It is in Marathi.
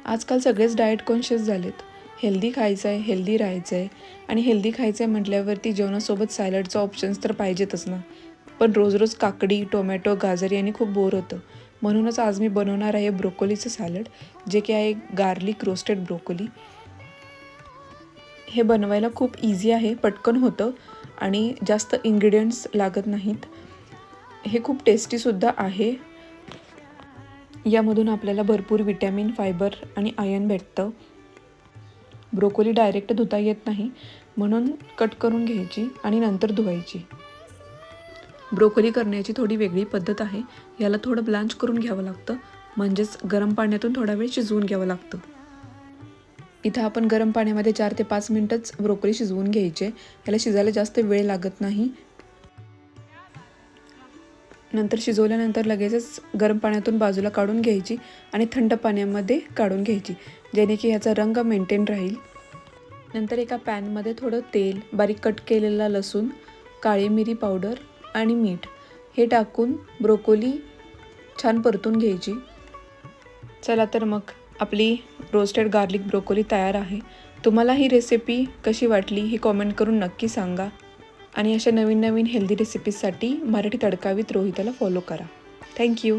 आजकाल सगळेच डाएट कॉन्शियस झालेत. हेल्दी खायचं आहे, हेल्दी राहायचं आहे आणि हेल्दी खायचं आहे म्हटल्यावरती जेवणासोबत सॅलडचा ऑप्शन्स तर पाहिजेतच ना. पण रोज रोज काकडी, टोमॅटो, गाजर यांनी खूप बोर होतं. म्हणूनच आज मी बनवणार आहे ब्रोकोलीचं सॅलड, जे की आहे गार्लिक रोस्टेड ब्रोकोली. हे बनवायला खूप इझी आहे, पटकन होतं आणि जास्त इन्ग्रेडियंट्स लागत नाहीत. हे खूप टेस्टीसुद्धा आहे. यामधून आपल्याला भरपूर विटॅमिन, फायबर आणि आयर्न भेटतं. ब्रोकोली डायरेक्ट धुता येत नाही, म्हणून कट करून घ्यायची आणि नंतर धुवायची. ब्रोकोली करण्याची थोडी वेगळी पद्धत आहे. याला थोडं ब्लांच करून घ्यावं लागतं, म्हणजेच गरम पाण्यातून थोडा वेळ शिजवून घ्यावं लागतं. इथं आपण गरम पाण्यामध्ये 4 ते 5 मिनिटच ब्रोकोली शिजवून घ्यायचे. याला शिजायला जास्त वेळ लागत नाही. नंतर शिजवल्यानंतर लगेचच गरम पाण्यातून बाजूला काढून घ्यायची आणि थंड पाण्यामध्ये काढून घ्यायची, जेणे की ह्याचा रंग मेंटेन राहील. नंतर एका पॅनमध्ये थोडं तेल, बारीक कट केलेला लसूण, काळी मिरी पावडर आणि मीठ हे टाकून ब्रोकोली छान परतून घ्यायची. चला तर मग आपली रोस्टेड गार्लिक ब्रोकोली तयार आहे. तुम्हाला ही रेसिपी कशी वाटली हे कॉमेंट करून नक्की सांगा. आणि अशा नवीन नवीन healthy रेसिपीजसाठी Marathi tadka with रोहिताला follow करा. थँक्यू.